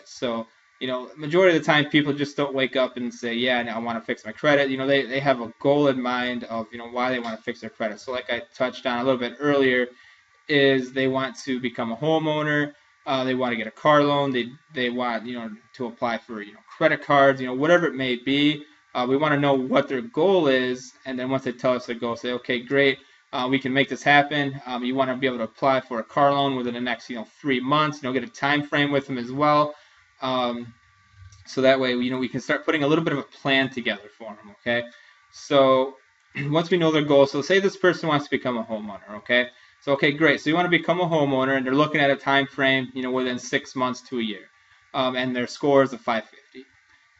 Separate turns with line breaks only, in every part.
credit. So, majority of the time people just don't wake up and say, yeah, I want to fix my credit. They have a goal in mind of, why they want to fix their credit. So like I touched on a little bit earlier, is they want to become a homeowner. They want to get a car loan. They want to apply for credit cards. Whatever it may be. We want to know what their goal is, and then once they tell us their goal, say, okay, great, we can make this happen. You want to be able to apply for a car loan within the next 3 months. Get a time frame with them as well. So that way, we can start putting a little bit of a plan together for them. Okay, so once we know their goal, so say this person wants to become a homeowner. Okay. So, okay, great. So you want to become a homeowner, and they're looking at a time frame, within 6 months to a year, and their score is a 550.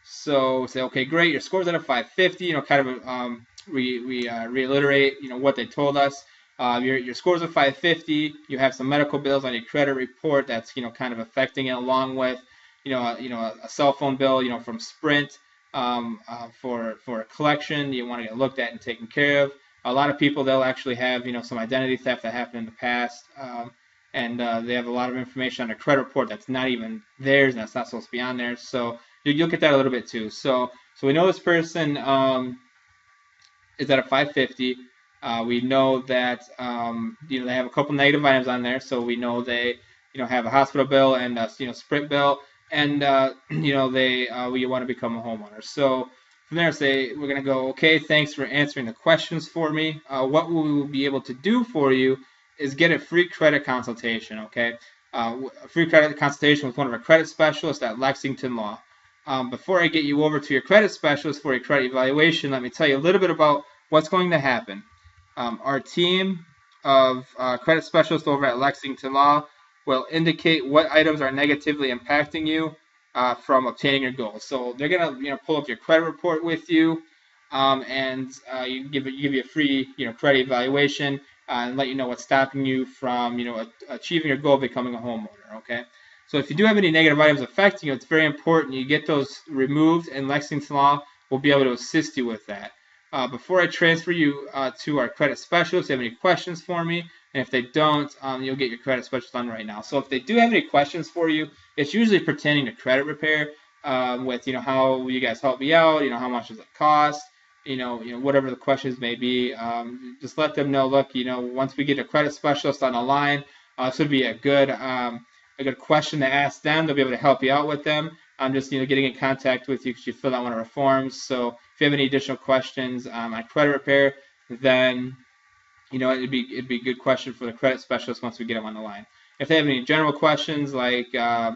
So say, okay, great. Your score's at a 550. Kind of reiterate, what they told us. Your score's a 550. You have some medical bills on your credit report that's kind of affecting it, along with a cell phone bill from Sprint for a collection. You want to get looked at and taken care of. A lot of people, they'll actually have some identity theft that happened in the past, and they have a lot of information on their credit report that's not even theirs, and that's not supposed to be on there. So you'll get that a little bit too. So we know this person is at a 550. We know that they have a couple negative items on there, so we know they have a hospital bill and Sprint bill, and we want to become a homeowner. So from there, we're going to go, okay, thanks for answering the questions for me. What we will be able to do for you is get a free credit consultation, okay? A free credit consultation with one of our credit specialists at Lexington Law. Before I get you over to your credit specialist for your credit evaluation, let me tell you a little bit about what's going to happen. Our team of credit specialists over at Lexington Law will indicate what items are negatively impacting you from obtaining your goals. So they're gonna pull up your credit report with you, and give you a free credit evaluation and let you know what's stopping you from achieving your goal of becoming a homeowner. Okay. So if you do have any negative items affecting you, it's very important you get those removed, and Lexington Law will be able to assist you with that. Before I transfer you to our credit specialist, if you have any questions for me, and if they don't, you'll get your credit specialist on right now. So if they do have any questions for you, it's usually pertaining to credit repair, with how you guys help me out, how much does it cost, whatever the questions may be. Just let them know. Look, once we get a credit specialist on the line, this would be a good question to ask them. They'll be able to help you out with them. I'm just getting in contact with you because you filled out one of our forms. So if you have any additional questions on credit repair, then it'd be a good question for the credit specialist once we get them on the line. If they have any general questions like how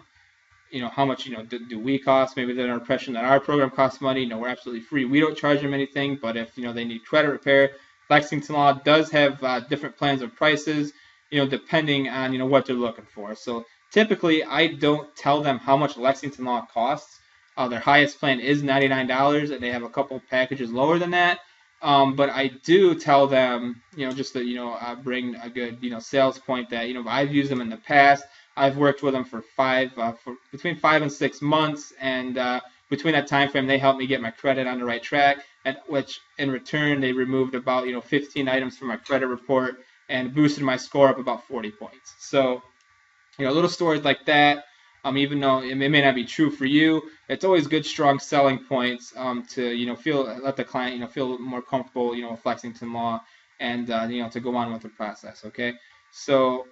much do we cost, maybe they're under the impression that our program costs money. We're absolutely free. We don't charge them anything. But if they need credit repair, Lexington Law does have different plans and prices, depending on what they're looking for. So typically, I don't tell them how much Lexington Law costs. Their highest plan is $99, and they have a couple packages lower than that. But I do tell them, just to, bring a good, sales point that, I've used them in the past. I've worked with them for between 5 and 6 months, and between that time frame, they helped me get my credit on the right track, and which in return they removed about 15 items from my credit report and boosted my score up about 40 points. So little stories like that. Even though it may not be true for you, it's always good, strong selling points to let the client feel more comfortable with Lexington Law, and to go on with the process. Okay, so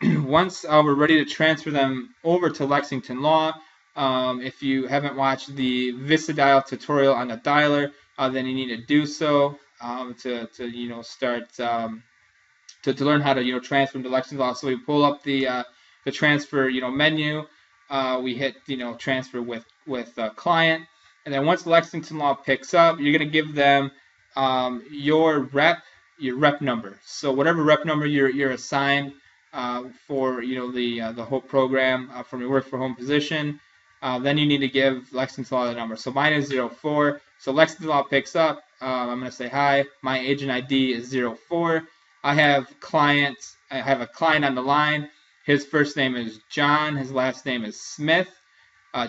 once we're ready to transfer them over to Lexington Law, if you haven't watched the VistaDial tutorial on the dialer, then you need to do so to start to learn how to transfer them to Lexington Law. So we pull up the transfer menu. We hit transfer with client, and then once Lexington Law picks up, you're going to give them your rep number. So whatever rep number you're assigned for the whole program from your work for home position, then you need to give Lexington Law the number. So mine is 04. So Lexington Law picks up. I'm going to say hi. My agent ID is 04. I have a client on the line. His first name is John. His last name is Smith.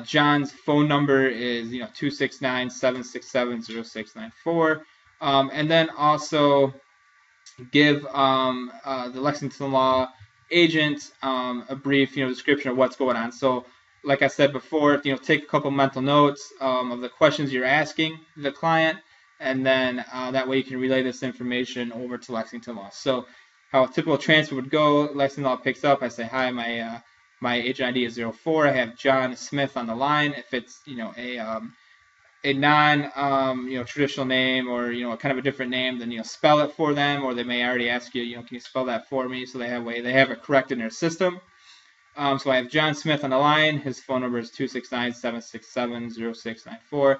John's phone number is 269-767-0694. And then also give the Lexington Law agent a brief description of what's going on. So like I said before, take a couple mental notes of the questions you're asking the client, and then that way you can relay this information over to Lexington Law. So how a typical transfer would go: Lexington Law picks up. I say, hi, my agent ID is 04. I have John Smith on the line. If it's a non traditional name, or kind of a different name, then spell it for them, or they may already ask you, can you spell that for me, so they have it correct in their system. So I have John Smith on the line. His phone number is 269-767-0694.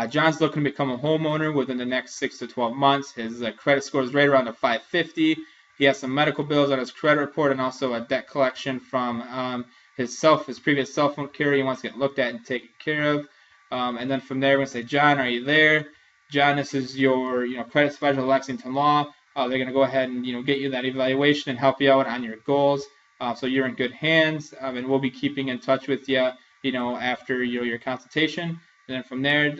John's looking to become a homeowner within the next 6 to 12 months. His credit score is right around a 550. He has some medical bills on his credit report, and also a debt collection from his previous cell phone carrier. He wants to get looked at and taken care of. And then from there, we're going to say, John, are you there? John, this is your credit supervisor at Lexington Law. They're going to go ahead and get you that evaluation and help you out on your goals. So you're in good hands, and we'll be keeping in touch with you, after your consultation. And then from there,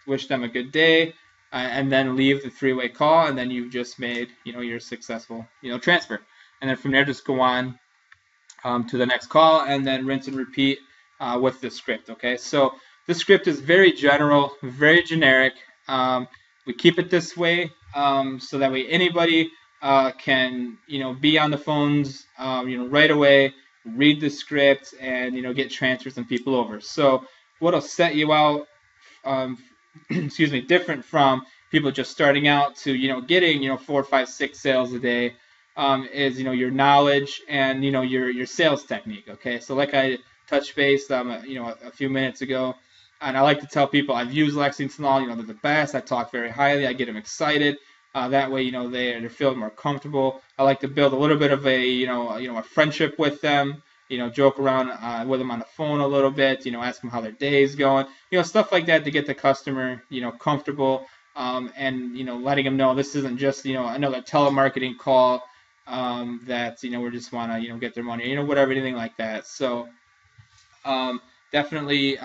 wish them a good day, and then leave the three-way call, and then you've just made your successful transfer. And then from there, just go on to the next call, and then rinse and repeat with the script. Okay, so the script is very general, very generic. We keep it this way so that way anybody can be on the phones right away, read the script, and get transfers and people over. So what'll set you out different from people just starting out to getting 4, 5, 6 sales a day is your knowledge and your sales technique. Okay, so like I touched base a few minutes ago, and I like to tell people I've used Lexington Law. They're the best. I talk very highly. I get them excited. That way, they're feeling more comfortable. I like to build a little bit of a friendship with them. Joke around with them on the phone a little bit. Ask them how their day is going. Stuff like that to get the customer comfortable. And letting them know this isn't just another telemarketing call that we just want to get their money. Whatever, anything like that. So definitely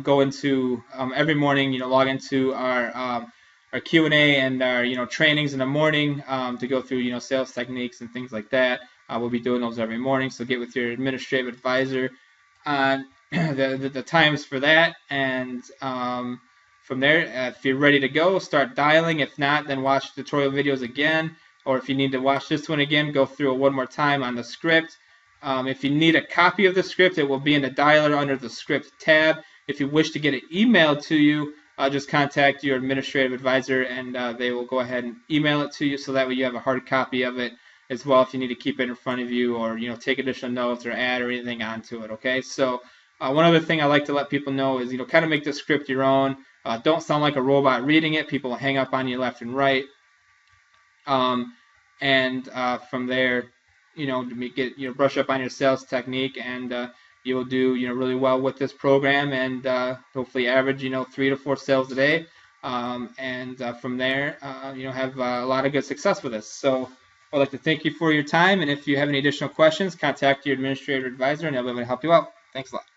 go into every morning. Log into our Q&A and our trainings in the morning to go through sales techniques and things like that. We'll be doing those every morning. So get with your administrative advisor on the times for that, and from there, if you're ready to go, start dialing. If not, then watch tutorial videos again, or if you need to watch this one again, go through it one more time on the script. If you need a copy of the script, it will be in the dialer under the script tab. If you wish to get it emailed to you, just contact your administrative advisor, and they will go ahead and email it to you, so that way you have a hard copy of it as well if you need to keep it in front of you, or take additional notes or add or anything onto it. Okay, so one other thing I like to let people know is kind of make the script your own. Don't sound like a robot reading it. People will hang up on you left and right. And from there, get brush up on your sales technique, and you'll do really well with this program, and hopefully average 3 to 4 sales a day, and from there have a lot of good success with this. So I'd like to thank you for your time, and if you have any additional questions, contact your administrative advisor and they'll be able to help you out. Thanks a lot.